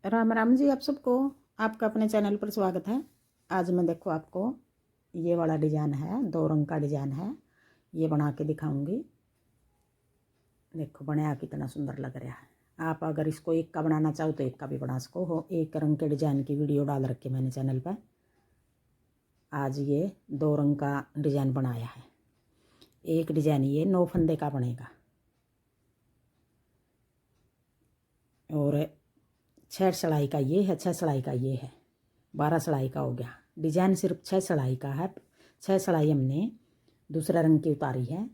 राम राम जी आप सबको। आपका अपने चैनल पर स्वागत है। आज मैं देखो आपको ये वाला डिज़ाइन है, 2 रंग का डिज़ाइन है, ये बना के दिखाऊंगी। देखो बनाया कितना सुंदर लग रहा है। आप अगर इसको एक का बनाना चाहो तो एक का भी बना सको हो। एक रंग के डिज़ाइन की वीडियो डाल रखी मैंने चैनल पर। आज ये 2 रंग का डिज़ाइन बनाया है। एक डिज़ाइन ये 9 फंदे का बनेगा और 6 सिलाई का ये है, 6 सिलाई का ये है, 12 सिलाई का हो गया। डिज़ाइन सिर्फ 6 सिलाई का है। 6 सिलाई हमने दूसरा रंग की उतारी है।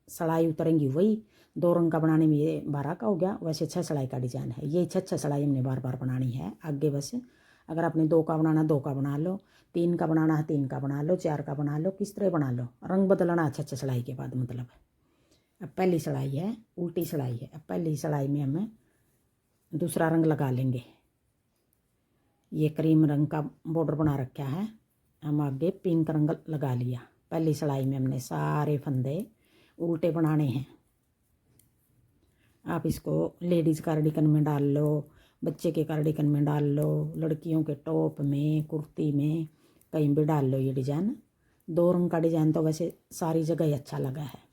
सिलाई उतरेंगी वही 2 रंग का बनाने में ये 12 का हो गया। वैसे 6 सिलाई का डिज़ाइन है। ये 6 सिलाई हमने बार बार बनानी है आगे। बस अगर आपने 2 का बनाना 2 का बना लो, 3 का बनाना है 3 का बना लो, 4 का बना लो, किस तरह बना लो। रंग बदलना 6 सिलाई के बाद मतलब। अब पहली सिलाई है, उल्टी सिलाई है। अब पहली सिलाई में हमें दूसरा रंग लगा लेंगे। ये क्रीम रंग का बॉर्डर बना रखा है, हम आगे पिंक रंग लगा लिया। पहली सिलाई में हमने सारे फंदे उल्टे बनाने हैं। आप इसको लेडीज़ कार्डिगन में डाल लो, बच्चे के कार्डिगन में डाल लो, लड़कियों के टॉप में, कुर्ती में, कहीं भी डाल लो। ये डिज़ाइन 2 रंग का डिज़ाइन तो वैसे सारी जगह ही अच्छा लगा है,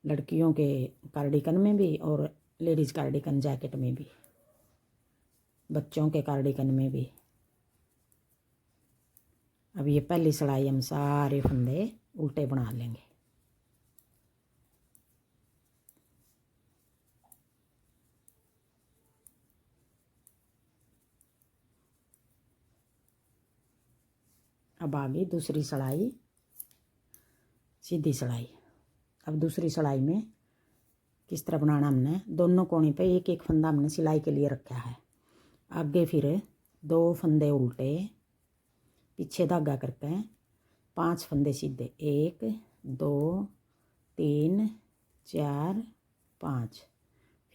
लड़कियों के कार्डिगन में भी और लेडीज़ कार्डिगन जैकेट में भी, बच्चों के कार्डिगन में भी। अब ये पहली सिलाई हम सारे फंदे उल्टे बना लेंगे। अब आगे दूसरी सिलाई, सीधी सिलाई। अब दूसरी सिलाई में किस तरह बनाना, हमने दोनों कोने पे एक एक फंदा हमने सिलाई के लिए रखा है। आगे फिर 2 फंदे उल्टे, पीछे धागा करके 5 फंदे सीधे, 1 2 3 4 5।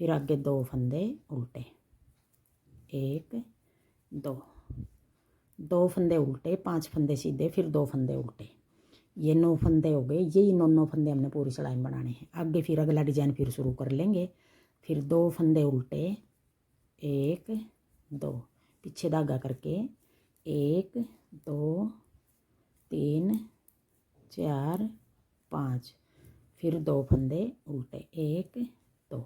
फिर आगे 2 फंदे उल्टे, 1 2 फंदे उल्टे, 5 फंदे सीधे, फिर 2 फंदे उल्टे। ये 9 फंदे हो गए। यही 9 फंदे हमने पूरी सिलाई में बनाने हैं। आगे फिर अगला डिजाइन फिर शुरू कर लेंगे। फिर 2 फंदे उल्टे, 1 2, पीछे धागा करके 1 2 3 4 5, फिर 2 फंदे उल्टे, 1 2।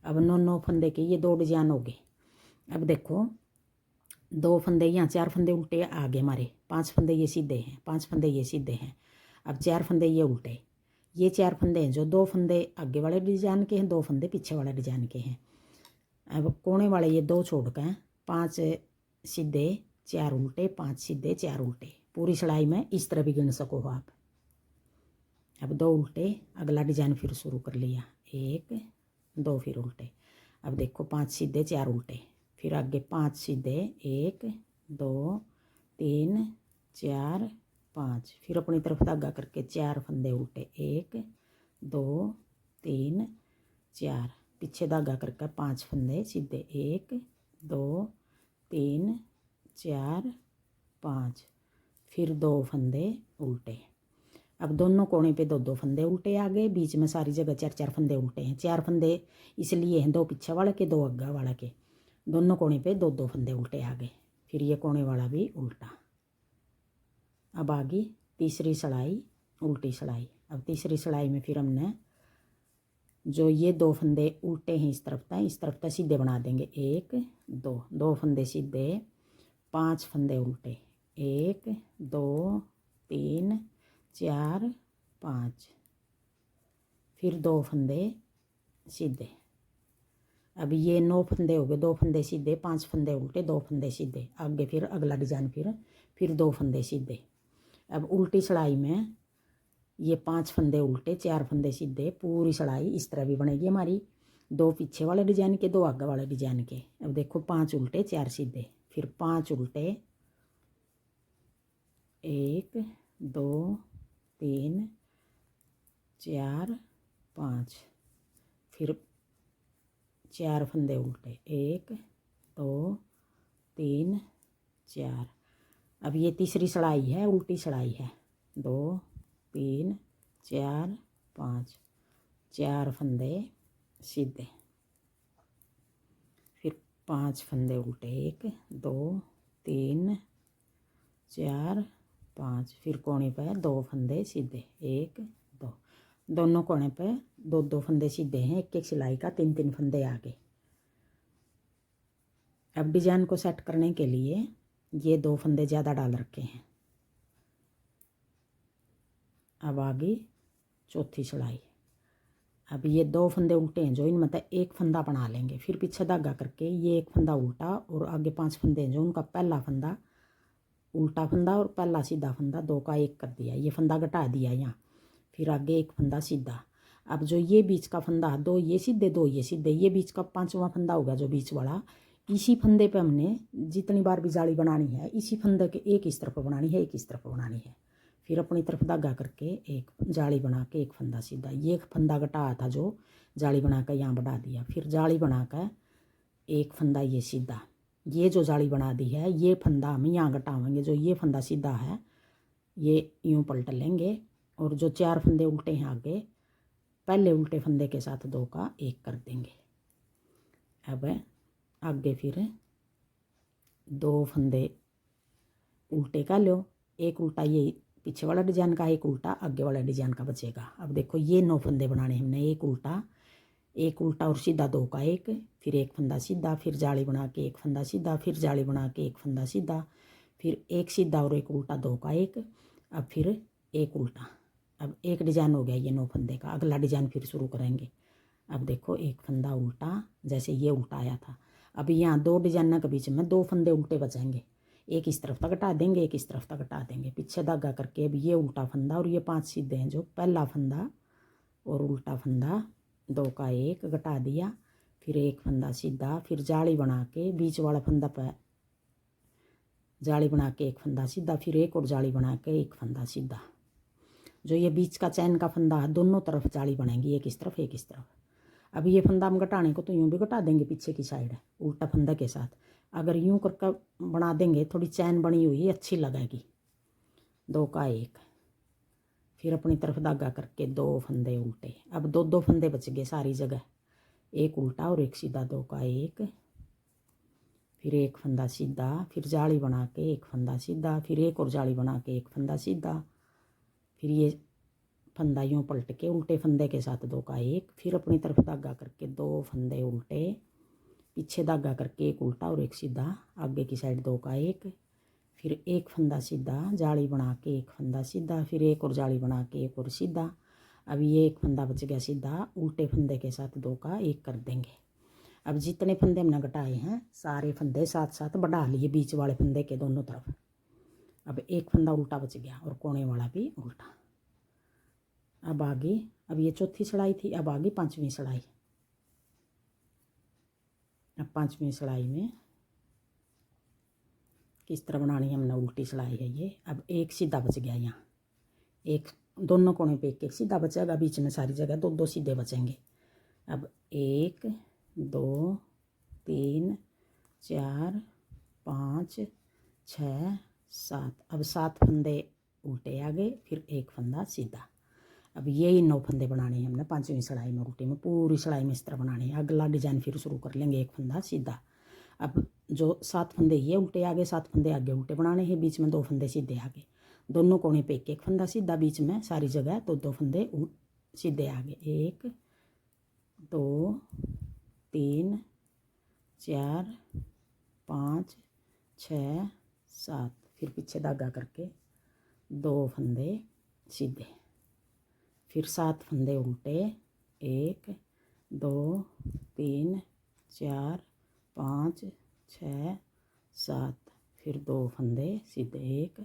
अब 9 फंदे के ये 2 डिजाइन हो गए। अब देखो 2 फंदे यहाँ, 4 फंदे उल्टे आ गए हमारे, 5 फंदे ये सीधे हैं, 5 फंदे ये सीधे हैं। अब 4 फंदे ये उल्टे। ये 4 फंदे हैं जो 2 फंदे आगे वाले डिजाइन के हैं, 2 फंदे पीछे वाले डिजाइन के हैं। अब कोने वाले ये 2 छोड़ कर 5 सीधे 4 उल्टे, 5 सीधे 4 उल्टे। पूरी सिलाई में इस तरह भी गिन सको हो आप। अब 2 उल्टे, अगला डिजाइन फिर शुरू कर लिया, 1 2 फिर उल्टे। अब देखो 5 सीधे 4 उल्टे, फिर आगे 5 सीधे, 1 2 3 4 5, फिर अपनी तरफ धागा करके 4 फंदे उल्टे, 1 2 3 4, पीछे धागा करके 5 फंदे सीधे, 1 2 3 4 5, फिर 2 फंदे उल्टे। अब दोनों कोने पे 2 2 फंदे उल्टे आ गए, बीच में सारी जगह 4 4 फंदे उल्टे हैं। 4 फंदे इसलिए हैं, 2 पीछे वाले के 2 आगे वाला के, दोनों कोने पे 2 2 फंदे उल्टे आ गए। फिर ये कोने वाला भी उल्टा। अब आगे तीसरी सिलाई, उल्टी सिलाई। अब तीसरी सिलाई में फिर हमने जो ये 2 फंदे उल्टे हैं इस तरफ तक सीधे बना देंगे, 1 2 2 फंदे सीधे, 5 फंदे उल्टे, 1 2 3 4 5, फिर 2 फंदे सीधे। अब ये 9 फंदे हो गए, 2 फंदे सीधे, 5 फंदे उल्टे, 2 फंदे सीधे। आगे फिर अगला डिजाइन फिर 2 फंदे सीधे। अब उल्टी सिलाई में ये 5 फंदे उल्टे, 4 फंदे सीधे। पूरी सिलाई इस तरह भी बनेगी हमारी, 2 पीछे वाले डिजाइन के, 2 आगे वाले डिजाइन के। अब देखो 5 उल्टे 4 सीधे, फिर 5 उल्टे, 1 2 3 4 5, फिर 4 फंदे उल्टे, 1 2 3 4। अब ये तीसरी सिलाई है, उल्टी सिलाई है, 2 3 4 5, 4 फंदे सीधे, फिर 5 फंदे उल्टे, 1 2 3 4 5, फिर कोने पे 2 फंदे सीधे, 1 2, दोनों कोने पे 2 2 फंदे सीधे हैं, एक एक सिलाई का 3 3 फंदे आगे। अब डिजाइन को सेट करने के लिए ये 2 फंदे ज़्यादा डाल रखे हैं। अब आगे चौथी सिलाई। अब ये 2 फंदे उल्टे हैं जो इनमें मतलब एक फंदा बना लेंगे, फिर पीछे धागा करके ये एक फंदा उल्टा और आगे 5 फंदे हैं जो उनका पहला फंदा उल्टा फंदा और पहला सीधा फंदा 2 का 1 कर दिया, ये फंदा घटा दिया यहाँ, फिर आगे एक फंदा सीधा। अब जो ये बीच का फंदा 2 ये सीधे 2 ये सीधे, ये बीच का 5वां फंदा होगा जो बीच वाला, इसी फंदे पे हमने जितनी बार भी जाली बनानी है इसी फंदे के एक इस तरफ बनानी है, एक इस तरफ बनानी है। फिर अपनी तरफ धागा करके एक जाली बना के एक फंदा सीधा, ये फंदा घटाया था जो जाली बना कर यहाँ बढ़ा दिया, फिर जाली बना कर एक फंदा ये सीधा, ये जो जाली बना दी है ये फंदा हम यहाँ घटाएंगे, जो ये फंदा सीधा है ये यूँ पलट लेंगे और जो 4 फंदे उल्टे हैं आगे पहले उल्टे फंदे के साथ 2 का 1 कर देंगे। अब आगे फिर 2 फंदे उल्टे का लो, एक उल्टा ये पीछे वाला डिजाइन का, एक उल्टा आगे वाला डिजाइन का बचेगा। अब देखो ये 9 फंदे बनाने हमने, एक उल्टा और सीधा 2 का 1, फिर एक फंदा सीधा, फिर जाली बना के एक फंदा सीधा, फिर जाली बना के एक फंदा सीधा, फिर एक सीधा और एक उल्टा 2 का 1, अब फिर एक उल्टा। अब एक डिजाइन हो गया ये 9 फंदे का, अगला डिजाइन फिर शुरू करेंगे। अब देखो एक फंदा उल्टा जैसे ये उल्टा आया था, अब यहाँ 2 डिजाइन के बीच में 2 फंदे उल्टे बचेंगे, एक इस तरफ तक घटा देंगे एक इस तरफ तक घटा देंगे, पीछे धागा करके अब ये उल्टा फंदा और ये 5 सीधे हैं जो पहला फंदा और उल्टा फंदा 2 का 1 घटा दिया, फिर एक फंदा सीधा, फिर जाली बना के बीच वाला फंदा पर जाली बना के एक फंदा सीधा, फिर एक और जाली बना के एक फंदा सीधा। जो ये बीच का चैन का फंदा है दोनों तरफ जाली बनेगी, एक इस तरफ एक इस तरफ। अब ये फंदा हम घटाने को तो यूँ भी घटा देंगे पीछे की साइड उल्टा फंदा के साथ, अगर यूँ करके बना देंगे थोड़ी चैन बनी हुई अच्छी लगेगी। 2 का 1, फिर अपनी तरफ धागा करके 2 फंदे उल्टे, अब 2 2 फंदे बच गए सारी जगह, एक उल्टा और एक सीधा 2 का 1, फिर एक फंदा सीधा, फिर जाली बना के एक फंदा सीधा, फिर एक और जाली बना के एक फंदा सीधा, फिर ये फंदा यूँ पलट के उल्टे फंदे के साथ 2 का 1, फिर अपनी तरफ धागा करके 2 फंदे उल्टे, पीछे धागा करके एक उल्टा और एक सीधा, आगे की साइड 2 का 1, फिर एक फंदा सीधा, जाली बना के एक फंदा सीधा, फिर एक और जाली बना के एक और सीधा। अब ये एक फंदा बच गया सीधा, उल्टे फंदे के साथ 2 का 1 कर देंगे। अब जितने फंदे हमने घटाए हैं सारे फंदे साथ साथ बढ़ा लिए बीच वाले फंदे के दोनों तरफ। अब एक फंदा उल्टा बच गया और कोने वाला भी उल्टा। अब आगे, अब ये चौथी सिलाई थी, अब आगे 5वीं सिलाई। अब 5वीं सिलाई में किस तरह बनानी है हमने, उल्टी सिलाई है ये। अब एक सीधा बच गया यहाँ, एक दोनों कोने पे एक एक सीधा बचेगा, बीच में सारी जगह 2 2 सीधे बचेंगे। अब 1 2 3 4 5 6 7, अब 7 फंदे उल्टे आगे, फिर एक फंदा सीधा। अब यही 9 फंदे बनाने हैं हमने 5वीं सिलाई में, उल्टी में पूरी सिलाई में इस तरह बनानी है। अगला डिजाइन फिर शुरू कर लेंगे, एक फंदा सीधा। अब जो 7 फंदे ये उल्टे आगे, 7 फंदे आगे उल्टे बनाने हैं, बीच में 2 फंदे सीधे आगे, दोनों कोने पे एक एक फंदा सीधा, बीच में सारी जगह 2 2 फंदे सीधे आगे। 1 2 3 4 5 6 7, फिर पीछे धागा करके 2 फंदे सीधे, फिर 7 फंदे उल्टे, 1 2 3 4 5 6 7, फिर 2 फंदे सीधे, 1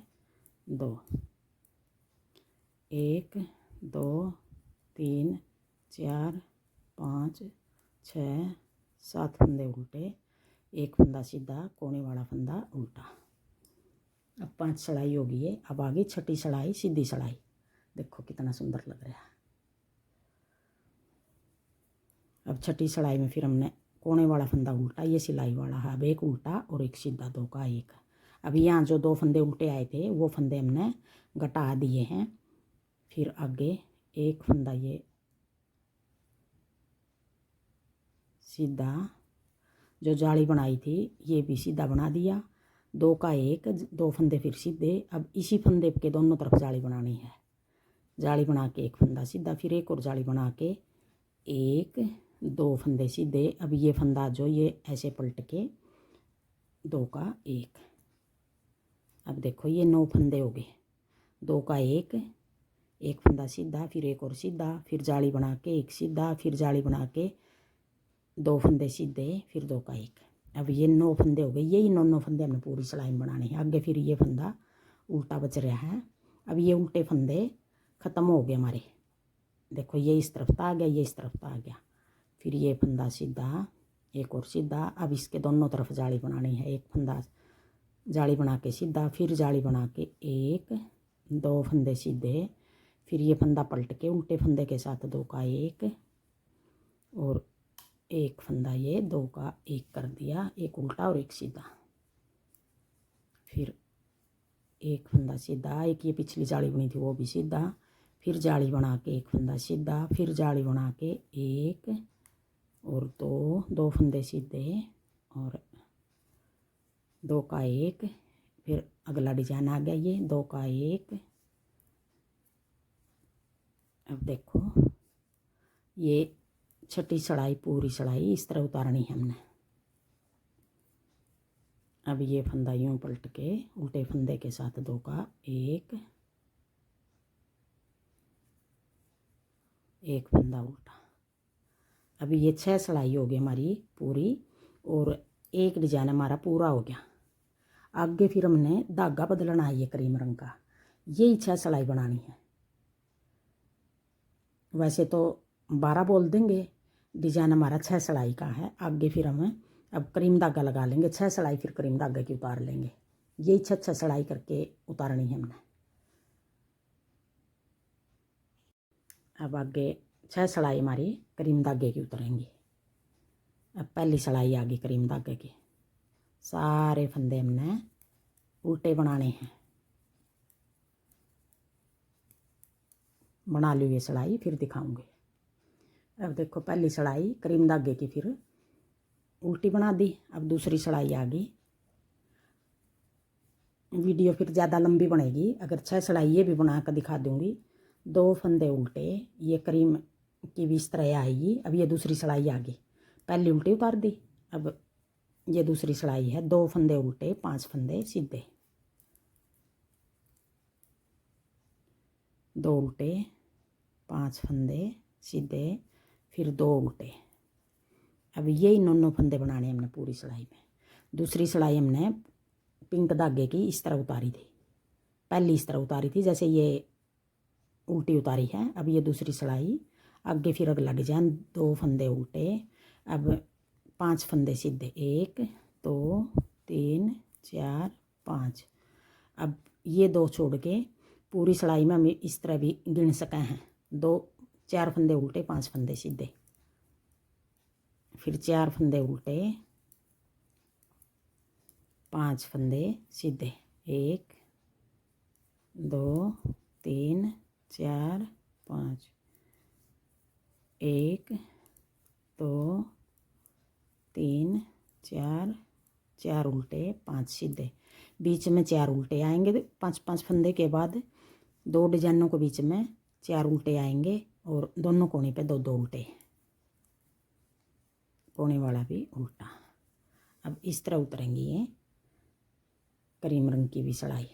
2 1 2 3 4 5 6 7 फंदे उल्टे, एक फंदा सीधा, कोने वाला फंदा उल्टा। अब 5 सिलाई हो गई है। अब आगे छठी सिलाई सीधी सिलाई, देखो कितना सुंदर लग रहा है। अब छठी सिलाई में फिर हमने कोने वाला फंदा उल्टा, ये सिलाई वाला है, अब एक उल्टा और एक सीधा 2 का 1। अब यहाँ जो 2 फंदे उल्टे आए थे वो फंदे हमने घटा दिए हैं, फिर आगे एक फंदा ये सीधा, जो जाली बनाई थी ये भी सीधा बना दिया, 2 का 1, 2 फंदे फिर सीधे। अब इसी फंदे के दोनों तरफ जाली बनानी है, जाली बना के एक फंदा सीधा, फिर एक और जाली बना के 1 2 फंदे सीधे। अब ये फंदा जो ये ऐसे पलट के 2 का 1। अब देखो ये 9 फंदे हो गए, 2 का 1, एक फंदा सीधा, फिर एक और सीधा, फिर जाली बना के एक सीधा, फिर जाली बना के 2 फंदे सीधे, फिर 2 का 1। अब ये 9 फंदे हो गए, यही 9 फंदे हमने पूरी सिलाई में बनाने हैं। आगे फिर ये फंदा उल्टा बच रहा है। अब ये उल्टे फंदे ख़त्म हो गए हमारे, देखो ये इस तरफ आ गया, ये इस तरफ आ गया, फिर ये फंदा सीधा, एक और सीधा। अब इसके दोनों तरफ जाली बनानी है, एक फंदा जाली बना के सीधा, फिर जाली बना के 1 2 फंदे सीधे, फिर ये फंदा पलट के उल्टे फंदे के साथ 2 का 1 और एक फंदा ये 2 का 1 कर दिया, एक उल्टा और एक सीधा, फिर एक फंदा सीधा, एक ये पिछली जाली बनी थी वो भी सीधा, फिर जाली बना के एक फंदा सीधा, फिर जाली बना के 1 और 2 फंदे सीधे और 2 का 1, फिर अगला डिजाइन आ गया ये 2 का 1। अब देखो ये छठी चढ़ाई पूरी चढ़ाई इस तरह उतारनी है हमने। अब ये फंदा यूं पलट के उल्टे फंदे के साथ 2 का 1, एक फंदा उल्टा। अभी ये 6 सिलाई हो गई हमारी पूरी और एक डिजाइन हमारा पूरा हो गया। आगे फिर हमने धागा बदलना है, ये क्रीम रंग का, यही 6 सिलाई बनानी है। वैसे तो 12 बोल देंगे, डिजाइन हमारा 6 सिलाई का है। आगे फिर हम अब क्रीम धागा लगा लेंगे, 6 सिलाई फिर क्रीम धागे की उतार लेंगे, यही 6 सिलाई करके उतारनी है हमने। अब आगे 6 सिलाई हमारी क्रीम धागे की उतरेंगी। अब पहली सिलाई आ गई क्रीम धागे की, सारे फंदे हमने उल्टे बनाने हैं। बना लो ये सिलाई, फिर दिखाऊंगी। अब देखो पहली सिलाई क्रीम धागे की फिर उल्टी बना दी। अब दूसरी सिलाई आ गई। वीडियो फिर ज़्यादा लंबी बनेगी, अगर 6 सिलाई ये भी बना कर दिखा दूंगी। 2 फंदे उल्टे, ये क्रीम की भी इस तरह आएगी। अब ये दूसरी सिलाई आ गई, पहली उल्टी उतार दी। अब ये दूसरी सिलाई है, 2 फंदे उल्टे 5 फंदे सीधे, 2 उल्टे 5 फंदे सीधे, फिर 2 उल्टे। अब यही 9 फंदे बनाने हमने पूरी सिलाई में। दूसरी सिलाई हमने पिंक धागे की इस तरह उतारी थी, पहली इस तरह उतारी थी जैसे ये उल्टी उतारी है। अब ये दूसरी सिलाई आगे, फिर अगला डिजाइन 2 फंदे उल्टे, अब 5 फंदे सीधे, 1 2 3 4 5। अब ये 2 छोड़ के पूरी सिलाई में हम इस तरह भी गिन सके हैं, 2 4 फंदे उल्टे 5 फंदे सीधे, फिर 4 फंदे उल्टे 5 फंदे सीधे, 1 2 3 4 5, 1 2 3 4 4 उल्टे 5 सीधे, बीच में 4 उल्टे आएंगे। 5 फंदे के बाद 2 डिजाइनों के बीच में 4 उल्टे आएंगे और दोनों कोने पे 2 उल्टे, कोने वाला भी उल्टा। अब इस तरह उतरेंगी ये क्रीम रंग की भी सिलाई।